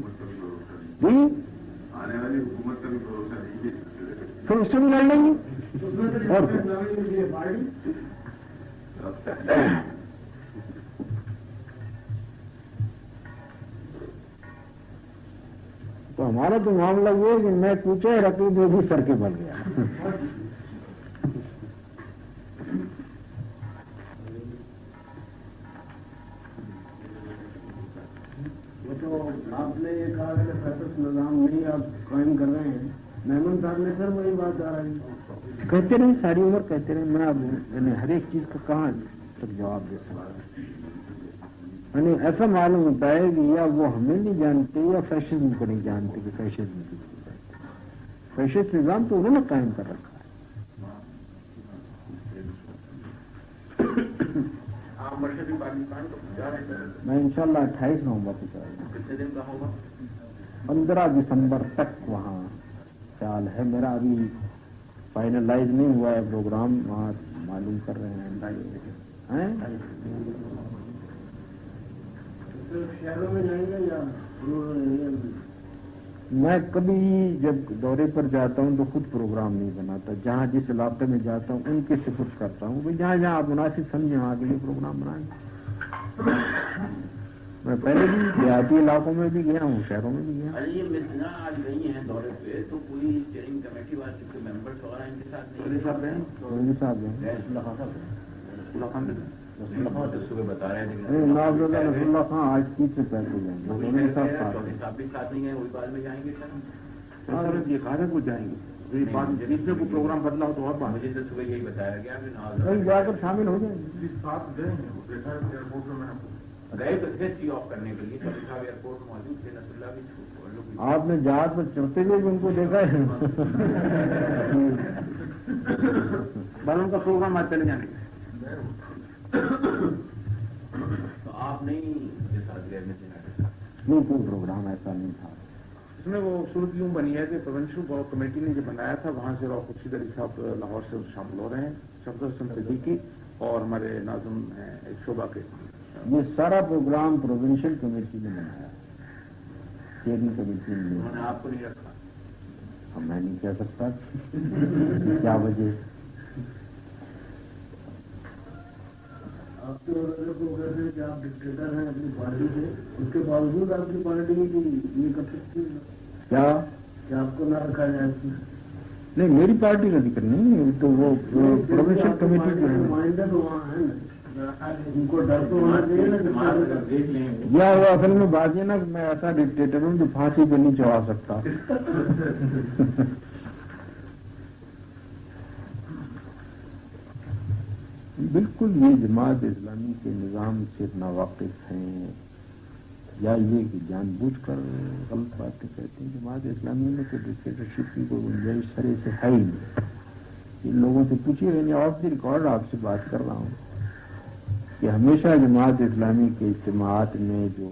جی
آنے والی حکومت کا بھی بھروسہ نہیں.
پھر اس سے بھی لڑ لیں گے. اور تو ہمارا تو معاملہ یہ ہے کہ میں پوچھے رقیب وہ بھی سر کے بن گیا.
تو آپ نے یہ کہا کہ فیصل نظام نہیں آپ قائم کر رہے ہیں. میمن صاحب نے سر وہی بات آ رہی ہے.
کہتے رہے ساری عمر کہتے رہے. میں اب ہر ایک چیز کا کہاں تک جواب دے سکتا. یعنی ایسا معلوم ہوتا ہے کہ یا وہ ہمیں نہیں جانتے یا فیشزم کو نہیں جانتے کہ فیشزم کی فیشسٹ نظام تو انہوں نے قائم کر رکھا ہے. میں انشاءاللہ 28 نومبر کو چاہوں گا.
کتنے دن کا ہوگا؟
15 دسمبر تک وہاں خیال ہے میرا. ابھی فائنلائز نہیں ہوا ہے پروگرام. وہاں معلوم کر رہے ہیں.
شہروں میں جائیں گے یا
میں کبھی جب دورے پر جاتا ہوں تو خود پروگرام نہیں بناتا. جہاں جس علاقے میں جاتا ہوں ان کے سپرد کرتا ہوں کہ جہاں جہاں آپ مناسب سمجھیں وہاں کے لیے پروگرام بنائیں. میں پہلے بھی دیہاتی علاقوں میں بھی گیا ہوں, شہروں میں بھی گیا.
یہ ملنا آج گئی ہیں دورے پہ تو کوئی اسٹیئرنگ کمیٹی والے کے ممبرس وغیرہ ان کے ساتھ نہیں
صاحب ہیں.
صبح بتا رہے ہیں
رسول اللہ خان آج 30 سے 35 جائیں گے.
ساتھ نہیں ہے وہی بعد میں جائیں گے سر.
सर ये कहा था वो जाएंगे, ये बात जिसने को प्रोग्राम बदला हो तो और बात।
मुझे तो सुबह यही बताया गया
कहीं जाकर शामिल हो जाएंगे।
साथ गए हैं वो देखा है एयरपोर्ट में मैंने
गए तो थे सी ऑफ करने के लिए, कभी साहब एयरपोर्ट में मौजूद थे, नसरुल्लाह भी
आपने जहाज पर चढ़ते हुए भी उनको देखा है।
बल उनका प्रोग्राम आज चले जाएंगे।
तो आप नहीं मुझे साथ गए
नहीं, कोई प्रोग्राम ऐसा नहीं था।
इसमें वो सूरत यूं बनी है कि प्रोविंशियल कमेटी ने जो बनाया था वहां से रॉ खुर्शीद अली साहब लाहौर से शामिल हो रहे हैं, सफदर सिद्दीकी और हमारे नाज़िम हैं एक शोभा के।
ये सारा प्रोग्राम प्रोविंशियल कमेटी ने बनाया, स्टीयरिंग कमेटी ने।
उन्होंने आपको नहीं रखा?
अब मैं नहीं कह सकता क्या वजह।
आप तो को कहते हैं कि आप डिक्टेटर हैं अपनी पार्टी से, उसके बावजूद आपकी पार्टी की ये कर सकती है
क्या
कि आपको ना रखा जाए?
नहीं, मेरी पार्टी का जिक्र नहीं, तो वो प्रोविंशियल कमेटी जो है
नुमाइंदा तो वहाँ है ना, उनको डर तो होना चाहिए ना कि
देख लेंगे।
या वो असल में बात ये ना कि मैं ऐसा डिक्टेटर हूँ जो फांसी पे नहीं चढ़ा सकता। बिल्कुल ये जमात इस्लामी के निज़ाम से नावाकिफ हैं या ये कि जानबूझकर गलत बातें कहते हैं। जमात इस्लामी में तो डिक्टेटरशिप की कोई गुंजाइश सरे से है ही नहीं। इन लोगों से पूछिए, मैंने ऑफ द रिकॉर्ड आपसे बात कर रहा हूँ कि हमेशा जमात इस्लामी के इज्तिमात में जो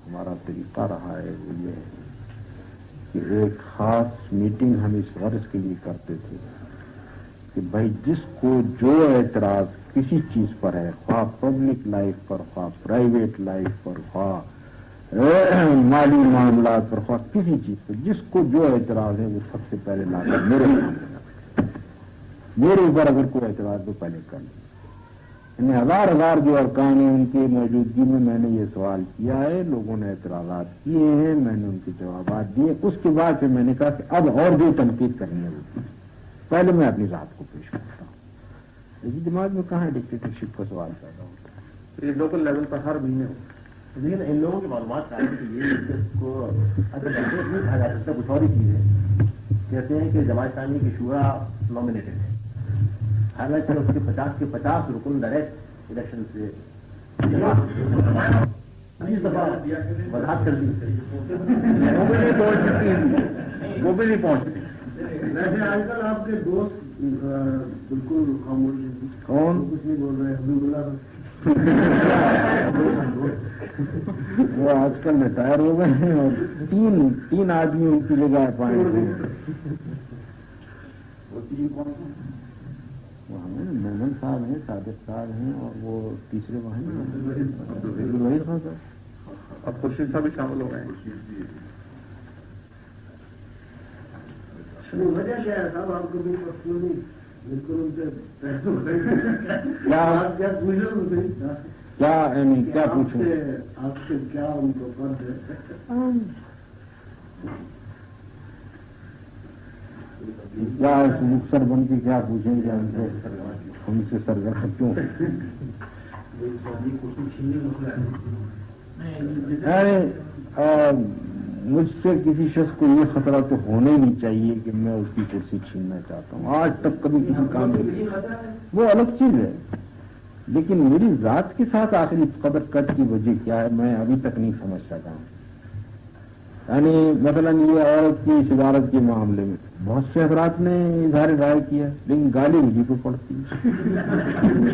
हमारा तरीका रहा है वो ये है कि एक खास मीटिंग हम इस गर्ज के लिए करते थे कि भाई जिसको जो एतराज किसी चीज पर है, ख्वाह पब्लिक लाइफ पर, ख्वाह प्राइवेट लाइफ पर, ख्वाह माली मामला पर, ख्वाह किसी चीज पर, जिसको जो एतराज है वो सबसे पहले लाकर मेरे सामने, मेरे ऊपर अगर कोई एतराज तो पहले कर ले। इन्हें हजार हजार जो अरकान हैं उनके मौजूदगी में मैंने ये सवाल किया है, लोगों ने एतराजात किए हैं, मैंने उनके जवाब दिए। उसके बाद फिर मैंने कहा कि अब और जो तनकीद करनी है पहले मैं अपनी जात को पेश करता हूँ। लेकिन दिमाग में कहाँ डिक्टेटरशिप का सवाल पैदा होता है?
ये लोकल लेवल पर हर महीने हो।
लेकिन इन लोगों की मालूमात है कि ये इसको अगर नहीं कहा जा सकता, कुछ और ही चीज है। कहते हैं कि जमात इस्लामी की शूरा नॉमिनेटेड है, हालांकि उसके 50 के 50 रुकन डायरेक्ट इलेक्शन से वजाहत कर दी,
वो भी नहीं पहुंचती।
वैसे आजकल आपके दोस्त बिल्कुल खामोश हैं।
कौन?
कुछ नहीं बोल रहे, हबीबुल्लाह
वो आजकल रिटायर हो गए हैं और तीन आदमी उनकी जगह अपॉइंट हैं।
वो तीन कौन सा?
वो हमें मेमन साहब हैं, सादिक साहब हैं और वो तीसरे वो हैं वही खान साहब।
अब खुर्शीद साहब भी शामिल हो गए हैं।
वजह क्या है साहब? आपको भी पर्सनली बिल्कुल उनसे
क्या
क्या पूछो उनसे?
क्या यानी क्या पूछूं?
आपसे क्या उनको फर्ज है?
क्या मुक्सर बन के क्या पूछेंगे उनसे सरगर्म क्यों? अरे मुझसे किसी शख्स को ये खतरा तो होना ही नहीं चाहिए कि मैं उसकी कुर्सी छीनना चाहता हूँ। आज तक कभी किसी काम में, वो अलग चीज है, लेकिन मेरी जात के साथ आखिरी कदर कट की वजह क्या है मैं अभी तक नहीं समझ सका हूँ। यानी मसलन ये औरत की सिगारत के मामले में बहुत से हजरात ने इजहार राय किया, लेकिन गाली मुझे को पड़ती है।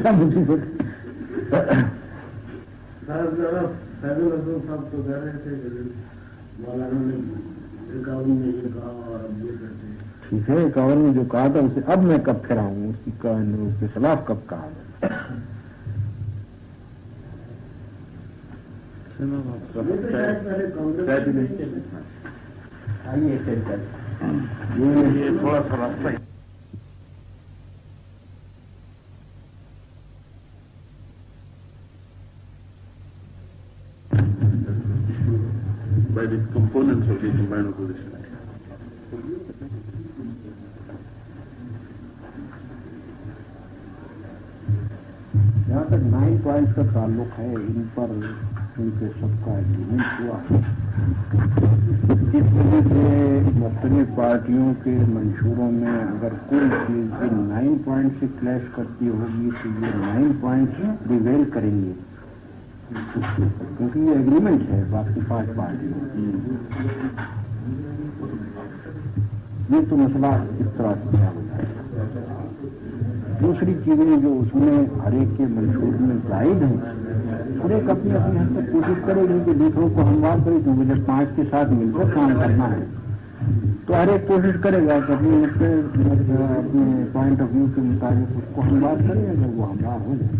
क्या मुसीबत?
साहब तो कह रहे थे मौलाना ने 51 में ये कहा और अब ये कहते हैं।
ठीक है, 51 में जो कहा था उसे अब मैं कब कराऊं, उसके खिलाफ कब कहा था?
आइए
ये थोड़ा सा रास्ता है। By the components of the combined opposition.
जहाँ तक 9 पॉइंट्स का ताल्लुक है, इन पर क्योंकि सबका एग्रीमेंट हुआ। इस वजह से मुख्तलिफ पार्टियों के मंशूरों में अगर कोई चीज़ इन 9 पॉइंट से क्लैश करती होगी तो ये 9 पॉइंट प्रिवेल करेंगे, क्योंकि ये एग्रीमेंट है बाकी 5 पार्टियों। ये तो मसला इस तरह से क्या होता है। दूसरी चीजें जो उसमें हर एक के मंशूर में जायज हैं, हर एक अपनी अपनी हद तक कोशिश करेगी कि दूसरों को हमवार करे, क्योंकि जब 5 के साथ मिलकर काम करना है तो हर एक कोशिश करेगा कि अपने पॉइंट ऑफ व्यू के मुताबिक उसको हमवार करे, अगर वो हमवार हो जाए।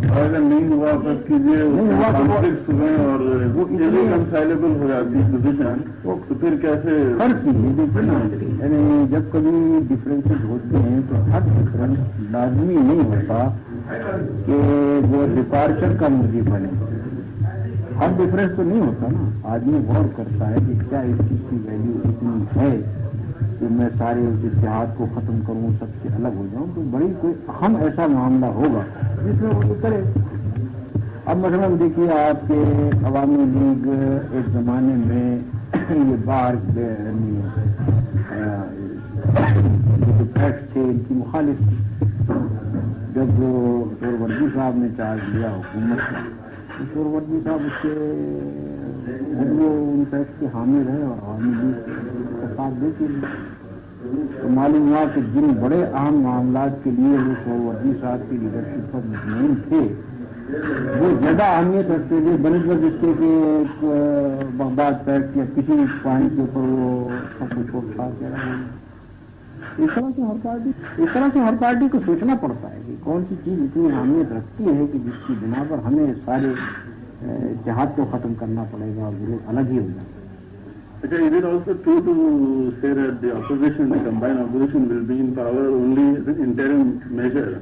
अगर नहीं हुआ तो कीजिए, कॉन्फ्लिक्ट हुए और वो इनकंसाइलेबल हो जाती है पोजीशन, तो फिर कैसे
हर चीज देखिए ना, यानी जब कभी डिफरेंसेस होते हैं तो हर डिफरेंस लाजमी नहीं होता कि वो डिपार्चर का मूजिब बने। हर डिफरेंस तो नहीं होता ना। आदमी गौर करता है कि क्या इस चीज की वैल्यू इतनी है कि मैं सारे उस इतिहाद को खत्म करूं, सबसे अलग हो जाऊं, तो बड़ी कोई अहम ऐसा मामला होगा जिसमें वो करे। अब मसलन देखिए, आपके अवामी लीग एक जमाने में ये बाहर जो फैक्ट थे इनकी मुखालिफ थी। जब शोरवर्दी साहब ने चार्ज लिया हुकूमत का, तो शोरवर्दी साहब उसके वो उन फैक्ट के हामिल है और अवामी लीग का साथ देती है। तो मालूम हुआ कि जिन बड़े अहम मामला के लिए वो शोरवर्दी साहब की लीडरशिप पर मुतमईन थे, वो ज्यादा अहमियत रखते थे बनस्बत जिसके कि बगदाद फैक्ट या किसी पॉइंट के ऊपर वो सब कुछ छोड़ छाड़ के रहा। इस तरह से हर पार्टी को सोचना पड़ता है कि कौन सी चीज इतनी अहमियत रखती है कि जिसकी बिना पर हमें सारे इत्तेहाद को खत्म करना पड़ेगा और वो अलग ही हो जाए।
Okay, is it also true to say that the opposition, the combined opposition, will be in power only as an interim measure,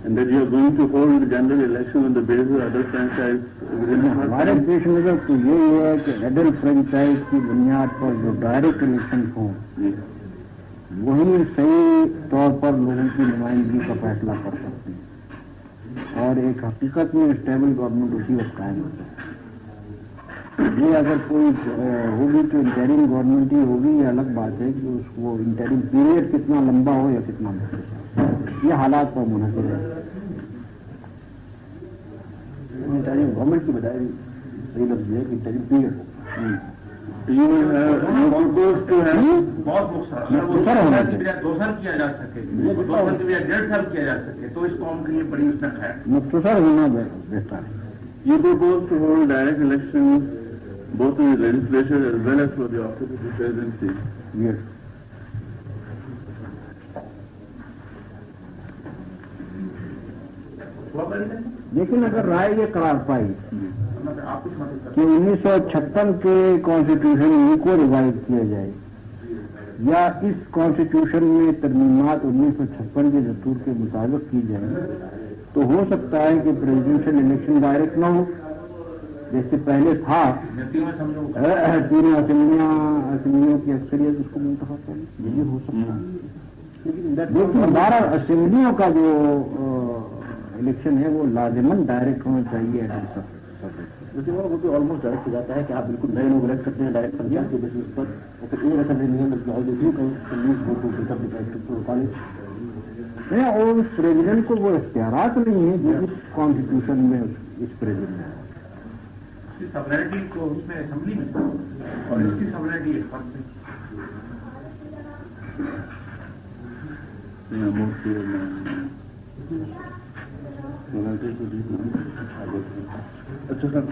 and that you are going to hold general election on the basis of other franchise?
हमारे पेश नजर तो यही है कि एडल franchise की बुनियाद पर जो डायरेक्ट इलेक्शन हो, वही सही तौर पर लोगों की नुमाइंदगी का फैसला कर सकते हैं और एक हकीकत में स्टेबल गवर्नमेंट उसी वक्त कायम होता है। ये अगर कोई होगी तो इंटरिम गवर्नमेंट ही होगी, ये अलग बात है कि वो इंटरिम पीरियड कितना लंबा हो या कितना मुश्किल, ये हालात पर मुनहसर है। इंटरिम गवर्नमेंट की बजाय सही लफ्ज है कि इंटरिम पीरियड हो।
बहुत मुख्तर होना चाहिए, 2 साल किया जा सके, 2 साल की बजाय 1.5 साल किया जा सके, तो इस कौम के लिए बड़ी उसमें है
मुख्तसर होना बेहतर है।
You propose to hold direct elections both in the legislature as well as for the office of the presidency.
Yes. लेकिन अगर राय ये करार पाई कि 1956 के कॉन्स्टिट्यूशन को रिवाइव किया जाए या इस कॉन्स्टिट्यूशन में तरमीमात 1956 के दस्तूर के मुताबिक की जाए, तो हो सकता है कि प्रेसिडेंशियल इलेक्शन डायरेक्ट ना हो जैसे पहले था। तीनों असेंबलियों की अक्सरियत उसको मुंतखब करे, ये हो सकता है। लेकिन 12 असेंबलियों का जो इलेक्शन है वो लाजिमन डायरेक्ट होना चाहिए।
वो तो ऑलमोस्ट डायरेक्ट हो जाता है कि आप बिल्कुल नए लोग इलेक्ट करते हैं डायरेक्ट पंचायत के बेसिस पर, एक असेंबली नहीं है बल्कि ऑल नहीं, और उस प्रेसिडेंट को वो इख्तियारात नहीं है जो इस कॉन्स्टिट्यूशन में इस प्रेसिडेंट में
सबरेटी को उसमें असेंबली में और इसकी सबरेटी एक
अच्छा सर,